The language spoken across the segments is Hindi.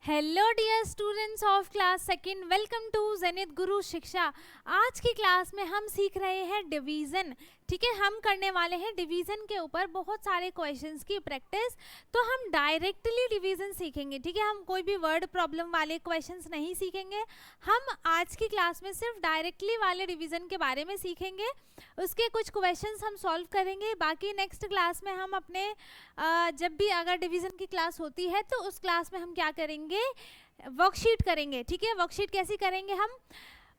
Hello dear students of class second, welcome to Zenith Guru Shiksha. आज की क्लास में हम सीख रहे हैं डिवीज़न। ठीक है, हम करने वाले हैं डिवीज़न के ऊपर बहुत सारे क्वेश्चंस की प्रैक्टिस। तो हम डायरेक्टली डिवीज़न सीखेंगे। ठीक है, हम कोई भी वर्ड प्रॉब्लम वाले क्वेश्चंस नहीं सीखेंगे। हम आज की क्लास में सिर्फ डायरेक्टली वाले डिवीज़न के बारे में सीखेंगे। उसके कुछ क्वेश्चंस हम सॉल्व करेंगे। बाकी नेक्स्ट क्लास में हम अपने जब भी अगर डिवीज़न की क्लास होती है तो उस क्लास में हम क्या करेंगे, वर्कशीट करेंगे। ठीक है, वर्कशीट कैसी करेंगे हम,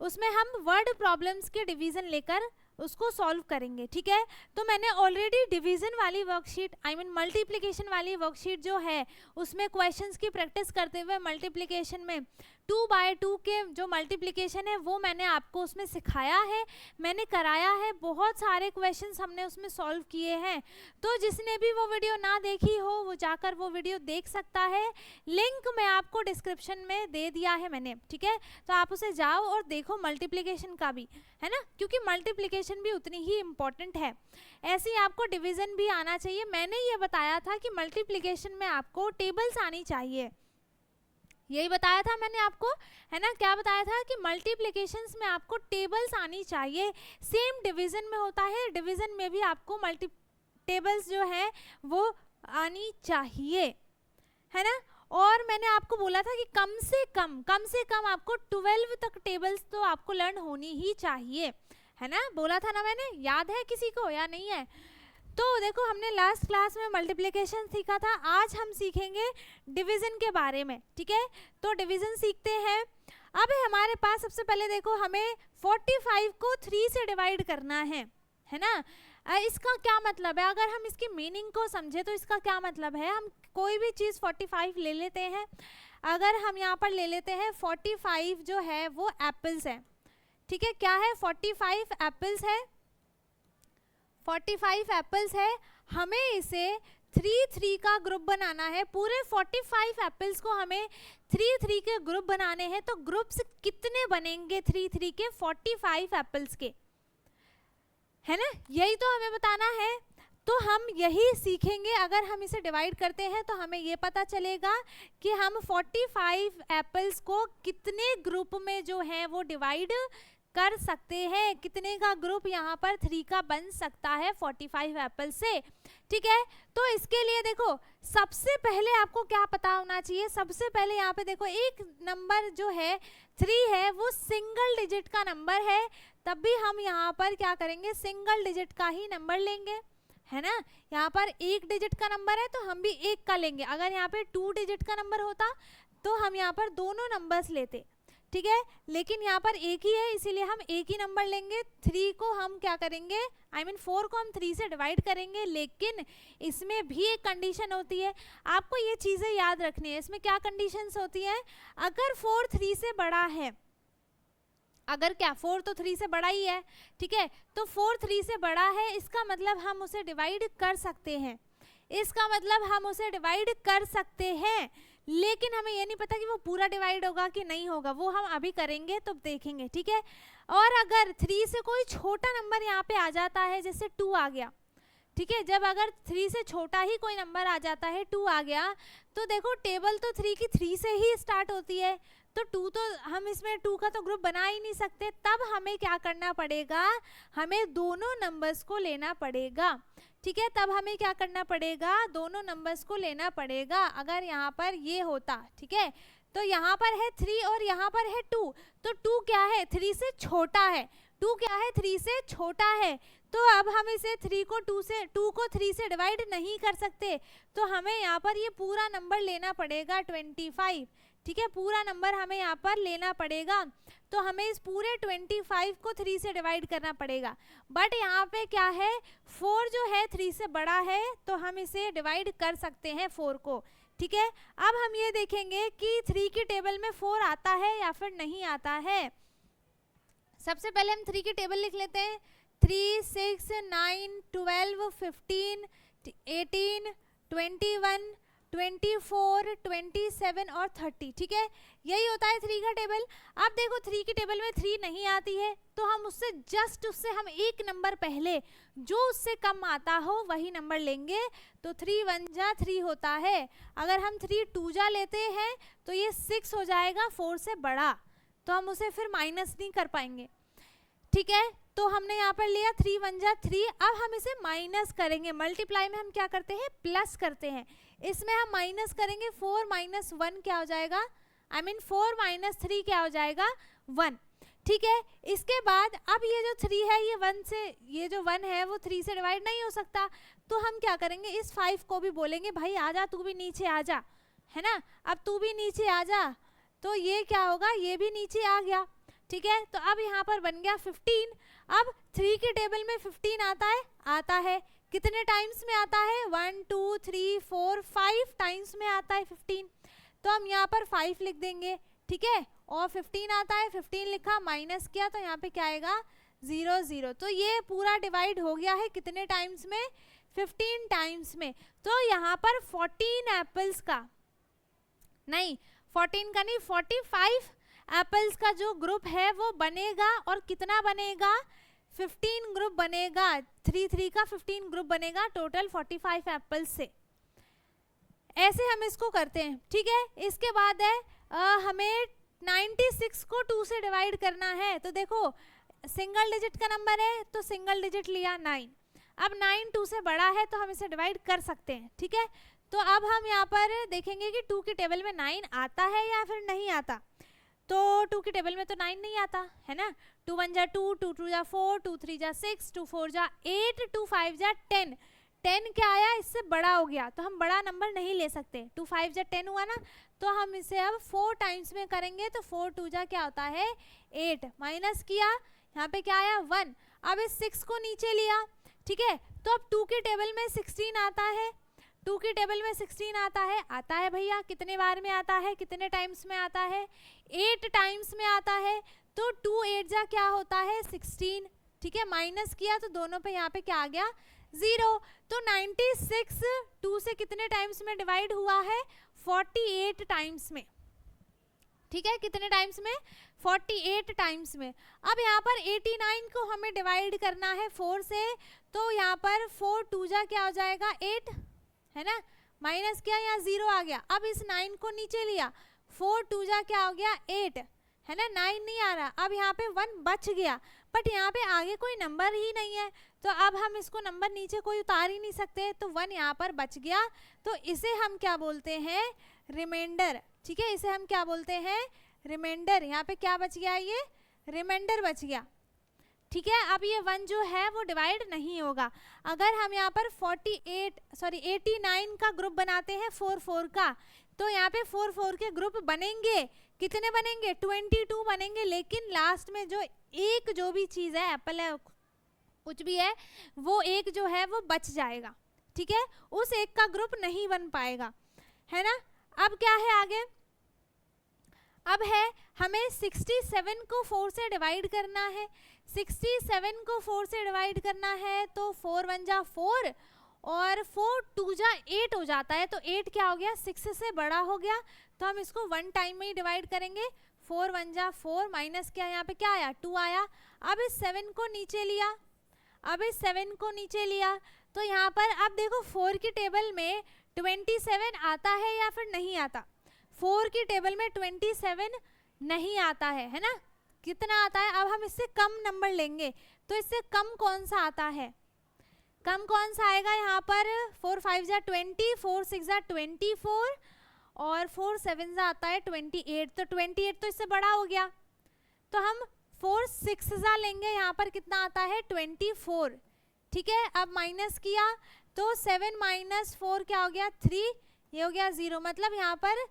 उसमें हम वर्ड प्रॉब्लम्स के डिवीज़न लेकर उसको सॉल्व करेंगे। ठीक है, तो मैंने ऑलरेडी डिवीज़न वाली वर्कशीट मल्टीप्लिकेशन वाली वर्कशीट जो है उसमें क्वेश्चंस की प्रैक्टिस करते हुए मल्टीप्लिकेशन में 2 बाय 2 के जो मल्टीप्लिकेशन है वो मैंने आपको उसमें सिखाया है, मैंने कराया है। बहुत सारे क्वेश्चंस हमने उसमें सॉल्व किए हैं। तो जिसने भी वो वीडियो ना देखी हो वो जाकर वो वीडियो देख सकता है। लिंक मैं आपको डिस्क्रिप्शन में दे दिया है मैंने। ठीक है, तो आप उसे जाओ और देखो मल्टीप्लिकेशन का भी, है ना, क्योंकि मल्टीप्लिकेशन भी उतनी ही इम्पॉर्टेंट है। ऐसे ही आपको डिवीज़न भी आना चाहिए। मैंने ये बताया था कि मल्टीप्लिकेशन में आपको टेबल्स आनी चाहिए, यही बताया था मैंने आपको, है ना। क्या बताया था कि मल्टीप्लिकेशंस में आपको टेबल्स आनी चाहिए। सेम डिवीज़न में होता है, डिवीज़न में भी आपको टेबल्स जो है वो आनी चाहिए, है ना। और मैंने आपको बोला था कि कम से कम आपको 12 तक टेबल्स तो आपको लर्न होनी ही चाहिए, है ना। बोला था ना मैंने, याद है किसी को या नहीं है। तो देखो, हमने लास्ट क्लास में मल्टीप्लिकेशन सीखा था, आज हम सीखेंगे डिवीज़न के बारे में। ठीक है, तो डिवीज़न सीखते हैं। अब हमारे पास सबसे पहले देखो, हमें 45 को 3 से डिवाइड करना है ना। इसका क्या मतलब है, अगर हम इसकी मीनिंग को समझे तो इसका क्या मतलब है, हम कोई भी चीज़ 45 ले लेते हैं। अगर हम यहाँ पर ले लेते हैं 45 जो है वो एप्पल्स है। ठीक है, क्या है, 45 एप्पल्स है, 45 एप्पल्स है। हमें इसे 3 का ग्रुप बनाना है। पूरे 45 एप्पल्स को हमें 3 के ग्रुप बनाने हैं। तो ग्रुप्स कितने बनेंगे 3 के, 45 एप्पल्स के, है ना, यही तो हमें बताना है। तो हम यही सीखेंगे। अगर हम इसे डिवाइड करते हैं तो हमें ये पता चलेगा कि हम 45 एप्पल्स को कितने ग्रुप में जो है वो डिवाइड कर सकते हैं, कितने का ग्रुप यहाँ पर 3 का बन सकता है 45 एप्पल से। ठीक है, तो इसके लिए देखो, सबसे पहले आपको क्या पता होना चाहिए, सबसे पहले यहाँ पे देखो एक नंबर जो है 3 है वो सिंगल डिजिट का नंबर है। तब भी हम यहाँ पर क्या करेंगे, सिंगल डिजिट का ही नंबर लेंगे, है ना। यहाँ पर 1 डिजिट का नंबर है तो हम भी 1 का लेंगे। अगर यहाँ पे 2 डिजिट का नंबर होता तो हम यहाँ पर दोनों नंबर्स लेते। ठीक है, लेकिन यहाँ पर एक ही है इसीलिए हम एक ही नंबर लेंगे। 3 को हम क्या करेंगे, 4 को हम 3 से डिवाइड करेंगे। लेकिन इसमें भी एक कंडीशन होती है, आपको ये चीज़ें याद रखनी है। इसमें क्या कंडीशंस होती हैं, अगर 4 3 से बड़ा है, अगर क्या 4 तो 3 से बड़ा ही है, ठीक है, तो 4 3 से बड़ा है, इसका मतलब हम उसे डिवाइड कर सकते हैं, इसका मतलब हम उसे डिवाइड कर सकते हैं। लेकिन हमें ये नहीं पता कि वो पूरा डिवाइड होगा कि नहीं होगा, वो हम अभी करेंगे तो देखेंगे। ठीक है, और अगर 3 से कोई छोटा नंबर यहाँ पे आ जाता है, जैसे 2 आ गया, ठीक है, जब अगर 3 से छोटा ही कोई नंबर आ जाता है, 2 आ गया, तो देखो टेबल तो 3 की 3 से ही स्टार्ट होती है, तो 2 तो हम इसमें 2 का तो ग्रुप बना ही नहीं सकते। तब हमें क्या करना पड़ेगा, हमें दोनों नंबर्स को लेना पड़ेगा। ठीक है, तब हमें क्या करना पड़ेगा, दोनों नंबर्स को लेना पड़ेगा। अगर यहाँ पर ये होता, ठीक है, तो यहाँ पर है 3 और यहाँ पर है 2, तो 2 क्या है, 3 से छोटा है, 2 क्या है, 3 से छोटा है। तो अब हम इसे 2 को 3 से डिवाइड नहीं कर सकते, तो हमें यहाँ पर ये पूरा नंबर लेना पड़ेगा 25। ठीक है, पूरा नंबर हमें यहाँ पर लेना पड़ेगा। तो हमें इस पूरे 25 को 3 से डिवाइड करना पड़ेगा। बट यहाँ पे क्या है, 4 जो है 3 से बड़ा है, तो हम इसे डिवाइड कर सकते हैं 4 को। ठीक है, अब हम ये देखेंगे कि 3 की टेबल में 4 आता है या फिर नहीं आता है। सबसे पहले हम 3 की टेबल लिख लेते हैं। 3 6 9 12 15 18 21 24, 27 और 30, ठीक है, यही होता है 3 का टेबल। अब देखो 3 की टेबल में 3 नहीं आती है तो हम उससे हम एक नंबर पहले जो उससे कम आता हो वही नंबर लेंगे, तो 3 1 जा 3 होता है। अगर हम 3 2 जा लेते हैं तो ये 6 हो जाएगा 4 से बड़ा, तो हम उसे फिर माइनस नहीं कर पाएंगे, ठीक है। तो हमने यहाँ पर लिया 3 1 जा 3, अब हम इसे माइनस करेंगे। मल्टीप्लाई में हम क्या करते हैं, प्लस करते हैं, इसमें हम माइनस करेंगे। 4 - 1 क्या हो जाएगा, 4 - 3 क्या हो जाएगा, 1, ठीक है। इसके बाद अब ये जो 3 है ये 1 से, ये जो 1 है वो 3 से डिवाइड नहीं हो सकता, तो हम क्या करेंगे, इस 5 को भी बोलेंगे भाई आजा तू भी नीचे आ जा, है ना, अब तू भी नीचे आ जा, तो ये क्या होगा, ये भी नीचे आ गया, ठीक है। तो अब यहाँ पर बन गया 15। अब 3 के टेबल में 15 आता है, कितने टाइम्स में आता है, 1 2 3 4 5 टाइम्स में आता है 15, तो हम यहाँ पर 5 लिख देंगे, ठीक है। और 15 आता है, 15 लिखा, माइनस किया, तो यहाँ पे क्या आएगा, 0 0। तो ये पूरा डिवाइड हो गया है कितने टाइम्स में, 15 टाइम्स में। तो यहाँ पर 14 एप्पल्स का नहीं, 14 का नहीं, 45 एप्पल्स का जो ग्रुप है वो बनेगा, और कितना बनेगा, 15 ग्रुप बनेगा, 3 3 का 15 ग्रुप बनेगा टोटल 45 एप्पल्स से। ऐसे हम इसको करते हैं, ठीक है। इसके बाद है हमें 96 को 2 से डिवाइड करना है, तो देखो सिंगल डिजिट का नंबर है तो सिंगल डिजिट लिया 9, अब 9 2 से बड़ा है तो हम इसे डिवाइड कर सकते हैं, ठीक है। तो अब हम यहाँ पर देखेंगे कि 2 की टेबल में 9 आता है या फिर नहीं आता, तो 2 की टेबल में तो 9 नहीं आता है ना, 2 1 जा 2, 2 2 जा 4, 2 3 जा 6, 2 4 जा 8, 2 5 जा 10, 10 क्या आया, इससे बड़ा हो गया, तो हम बड़ा नंबर नहीं ले सकते, 2 5 जा 10 हुआ ना, तो हम इसे अब 4 टाइम्स में करेंगे, तो 4 2 जा क्या होता है 8, माइनस किया, यहाँ पे क्या आया 1, अब इस 6 को नीचे लिया, ठीक है। तो अब 2 के टेबल में 16 आता है, 2 की टेबल में 16 आता है भैया, कितने बार में आता है, कितने टाइम्स में आता है, 8 टाइम्स में आता है, तो 2 8 जा क्या होता है 16, ठीक है, माइनस किया, तो दोनों पे यहाँ पे क्या आ गया 0। तो 96 2 से कितने टाइम्स में डिवाइड हुआ है, 48 टाइम्स में, ठीक है, कितने टाइम्स में, 48 टाइम्स में। अब यहाँ पर 89 को हमें डिवाइड करना है 4 से, तो यहाँ पर 4 2 जा क्या हो जाएगा 8, है ना, माइनस किया, यहाँ 0 आ गया, अब इस 9 को नीचे लिया, 4 2 जा क्या हो गया 8, है ना, 9 नहीं आ रहा, अब यहाँ पे 1 बच गया, बट यहाँ पे आगे कोई नंबर ही नहीं है, तो अब हम इसको नंबर नीचे कोई उतार ही नहीं सकते, तो 1 यहाँ पर बच गया, तो इसे हम क्या बोलते हैं, रिमाइंडर, ठीक है, इसे हम क्या बोलते हैं, रिमाइंडर। यहाँ पे क्या बच गया, ये रिमाइंडर बच गया, ठीक है। अब ये 1 जो है वो डिवाइड नहीं होगा। अगर हम यहाँ पर 89 का ग्रुप बनाते हैं 4 4 का, तो यहाँ पे 4 4 के ग्रुप बनेंगे, कितने बनेंगे 22 बनेंगे, लेकिन लास्ट में जो भी चीज़ है, एप्पल है कुछ भी है, वो एक जो है वो बच जाएगा, ठीक है, उस एक का ग्रुप नहीं बन पाएगा, है ना। अब क्या है आगे, अब है हमें 67 को 4 से डिवाइड करना है, 67 को 4 से डिवाइड करना है, तो 4 1 जा 4 और 4 2 जा 8 हो जाता है, तो 8 क्या हो गया 6 से बड़ा हो गया, तो हम इसको 1 टाइम में ही डिवाइड करेंगे, 4 1 जा 4, माइनस किया, यहाँ पे क्या आया 2 आया, अब इस 7 को नीचे लिया, तो यहाँ पर अब देखो 4 की टेबल में 27 आता है या फिर नहीं आता, 4 की टेबल में 27 नहीं आता है ना, कितना आता है, अब हम इससे कम नंबर लेंगे, तो इससे कम कौन सा आता है, कम कौन सा आएगा, यहाँ पर 4 5 जा 20, 4 6 जा 24 और 4 7 जा आता है 28, तो 28 तो इससे बड़ा हो गया, तो हम 4 6 जा लेंगे, यहाँ पर कितना आता है 24, ठीक है। अब माइनस किया, तो 7 - 4 क्या हो गया 3, ये हो गया 0, मतलब यहाँ पर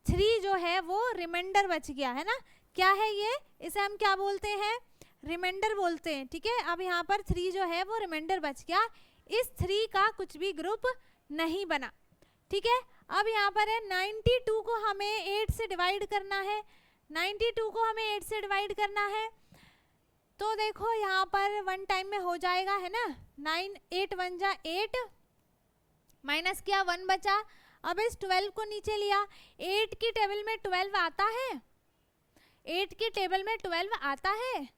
3 जो है वो रिमाइंडर बच गया, है ना, क्या है ये, इसे हम क्या बोलते हैं, रिमाइंडर बोलते हैं, ठीक है। अब यहाँ पर 3 जो है वो रिमाइंडर बच गया, इस 3 का कुछ भी ग्रुप नहीं बना, ठीक है। अब यहाँ पर है 92 को हमें 8 से डिवाइड करना है, 92 को हमें 8 से डिवाइड करना है, तो देखो यहाँ पर 1 टाइम में हो जाएगा, है ना, 8 1 जा 8, माइनस किया 1 बचा, अब इस 12 को नीचे लिया, 8 की टेबल में 12 आता है, 8 की टेबल में 12 आता है,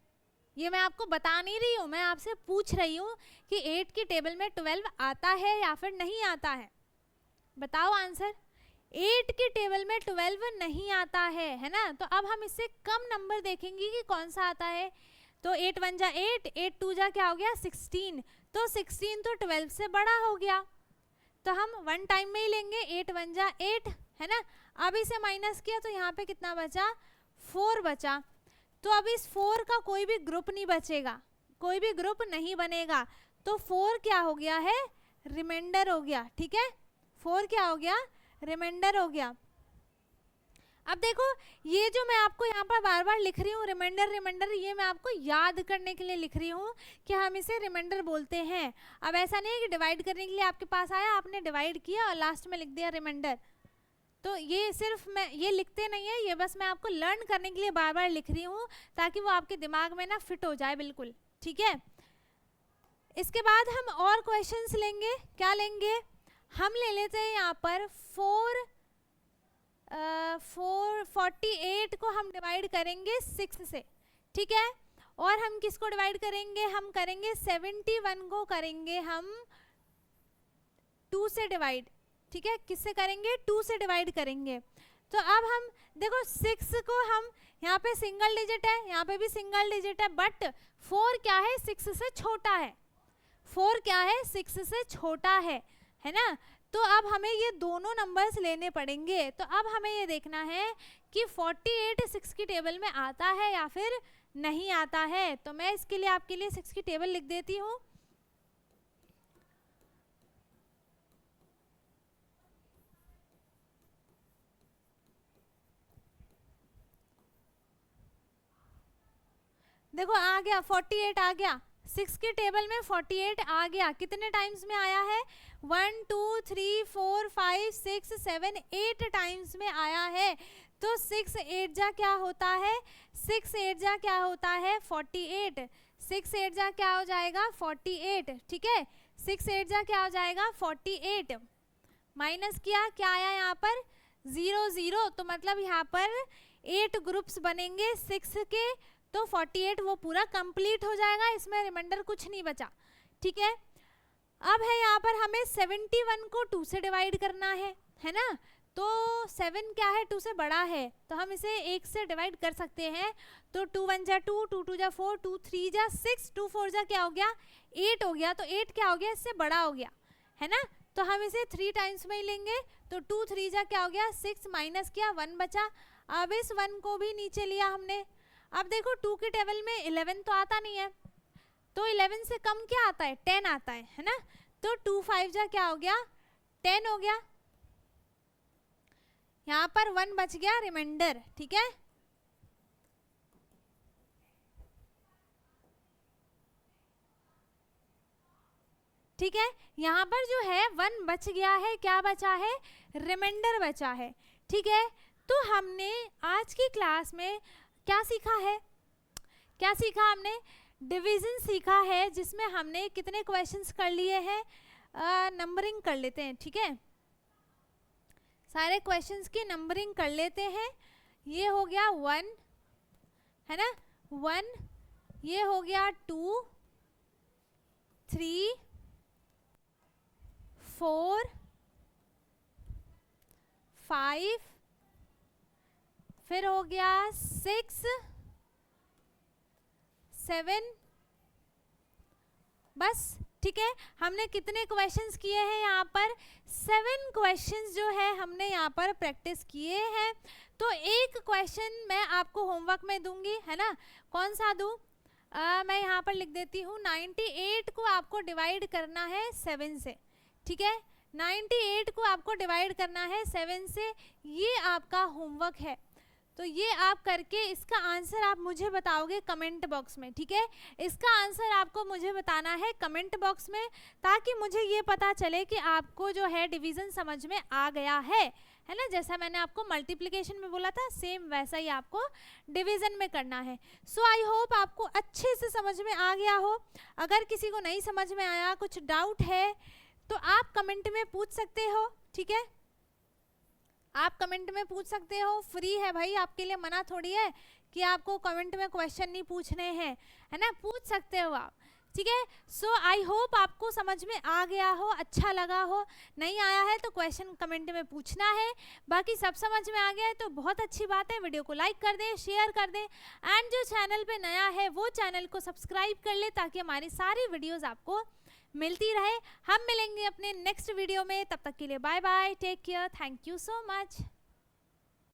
ये मैं आपको बता नहीं रही हूँ, मैं आपसे पूछ रही हूँ कि 8 की टेबल में 12 आता है या फिर नहीं आता है, बताओ आंसर। 8 की टेबल में 12 नहीं आता है ना। तो अब हम इससे कम नंबर देखेंगे कि कौन सा आता है। तो 8 1 जा 8, 8 2 जा क्या हो गया 16, तो 16 तो 12 से बड़ा हो गया, तो हम वन टाइम में ही लेंगे, 8 1 जा 8 है ना। अब इसे माइनस किया तो यहाँ पे कितना बचा, 4 बचा। तो अब इस 4 का कोई भी ग्रुप नहीं बचेगा, कोई भी ग्रुप नहीं बनेगा, तो 4 क्या हो गया है, रिमाइंडर हो गया, ठीक है। 4 क्या हो गया, रिमाइंडर हो गया। अब देखो ये जो मैं आपको यहाँ पर बार बार लिख रही हूँ रिमाइंडर रिमाइंडर, ये मैं आपको याद करने के लिए लिख रही हूँ कि हम इसे रिमाइंडर बोलते हैं। अब ऐसा नहीं है कि डिवाइड करने के लिए आपके पास आया, आपने डिवाइड किया और लास्ट में लिख दिया रिमाइंडर। तो ये सिर्फ मैं ये लिखते नहीं है, ये बस मैं आपको लर्न करने के लिए बार बार लिख रही हूँ ताकि वो आपके दिमाग में ना फिट हो जाए बिल्कुल, ठीक है। इसके बाद हम और क्वेश्चंस लेंगे, क्या लेंगे, हम ले लेते हैं यहाँ पर 48 को हम डिवाइड करेंगे 6 से, ठीक है। और हम किसको डिवाइड करेंगे, हम करेंगे 71 को करेंगे हम 2 से डिवाइड, ठीक है। किससे करेंगे, 2 से डिवाइड करेंगे। तो अब हम देखो 6 को हम यहाँ पे सिंगल डिजिट है, यहाँ पे भी सिंगल डिजिट है, बट 4 क्या है 6 से छोटा है, 4 क्या है 6 से छोटा है ना। तो अब हमें ये दोनों नंबर्स लेने पड़ेंगे। तो अब हमें ये देखना है कि 48 6 की टेबल में आता है या फिर नहीं आता है। तो मैं इसके लिए आपके लिए 6 की टेबल लिख देती हूँ। देखो आ गया 48 आ गया, 6 की टेबल में 48 आ गया। कितने टाइम्स में आया है, 1 2 3 4 5 6 7 8 टाइम्स में आया है। तो 6 8 जा क्या होता है, 6 8 जा क्या होता है 48, 6 8 जा क्या हो जाएगा 48, ठीक है। 6 8 जा क्या हो जाएगा 48, माइनस किया क्या आया यहाँ पर 0 0, तो मतलब यहाँ पर 8 ग्रुप्स बनेंगे 6 के, तो 48 वो पूरा कंप्लीट हो जाएगा, इसमें रिमाइंडर कुछ नहीं बचा, ठीक है। अब है यहाँ पर हमें 71 को 2 से डिवाइड करना है ना। तो 7 क्या है 2 से बड़ा है, तो हम इसे 1 से डिवाइड कर सकते हैं। तो 2 1 जा 2, 2 2 जा 4, 2 3 जा 6, 2 4 जा क्या हो गया 8 हो गया। तो 8 क्या हो गया, इससे बड़ा हो गया है ना। तो हम इसे 3 टाइम्स में ही लेंगे। तो 2 3 जा क्या हो गया 6, माइनस किया 1 बचा। अब इस 1 को भी नीचे लिया हमने। अब देखो 2 की टेबल में 11 तो आता नहीं है, तो 11 से कम क्या आता है 10 आता है ना। तो 2 5 जा क्या हो गया 10 हो गया, यहाँ पर 1 बच गया रिमाइंडर, ठीक है। ठीक है, यहाँ पर जो है 1 बच गया है, क्या बचा है रिमाइंडर बचा है, ठीक है। तो हमने आज की क्लास में क्या सीखा है, क्या सीखा हमने, डिवीजन सीखा है, जिसमें हमने कितने क्वेश्चंस कर लिए हैं, नंबरिंग कर लेते हैं, ठीक है। सारे क्वेश्चंस की नंबरिंग कर लेते हैं। ये हो गया 1 है ना, 1, ये हो गया 2 3 4 5, फिर हो गया 6 7, बस, ठीक है। हमने कितने क्वेश्चंस किए हैं यहाँ पर 7 क्वेश्चंस जो है हमने यहाँ पर प्रैक्टिस किए हैं। तो एक क्वेश्चन मैं आपको होमवर्क में दूंगी, है ना। कौन सा दूँ, मैं यहाँ पर लिख देती हूँ 98 को आपको डिवाइड करना है 7 से, ठीक है। 98 को आपको डिवाइड करना है 7 से, ये आपका होमवर्क है। तो ये आप करके इसका आंसर आप मुझे बताओगे कमेंट बॉक्स में, ठीक है। इसका आंसर आपको मुझे बताना है कमेंट बॉक्स में, ताकि मुझे ये पता चले कि आपको जो है डिवीज़न समझ में आ गया है ना। जैसा मैंने आपको मल्टीप्लिकेशन में बोला था, सेम वैसा ही आपको डिवीज़न में करना है। सो आई होप आपको अच्छे से समझ में आ गया हो। अगर किसी को नहीं समझ में आया, कुछ डाउट है, तो आप कमेंट में पूछ सकते हो, ठीक है। आप कमेंट में पूछ सकते हो, फ्री है भाई, आपके लिए मना थोड़ी है कि आपको कमेंट में क्वेश्चन नहीं पूछने हैं, है ना, पूछ सकते हो आप, ठीक है। सो आई होप आपको समझ में आ गया हो, अच्छा लगा हो। नहीं आया है तो क्वेश्चन कमेंट में पूछना है, बाकी सब समझ में आ गया है तो बहुत अच्छी बात है। वीडियो को लाइक कर दें, शेयर कर दें, एंड जो चैनल पे नया है वो चैनल को सब्सक्राइब कर ले ताकि हमारी सारी वीडियोज़ आपको मिलती रहे। हम मिलेंगे अपने नेक्स्ट वीडियो में, तब तक के लिए bye bye, take care, thank you so much.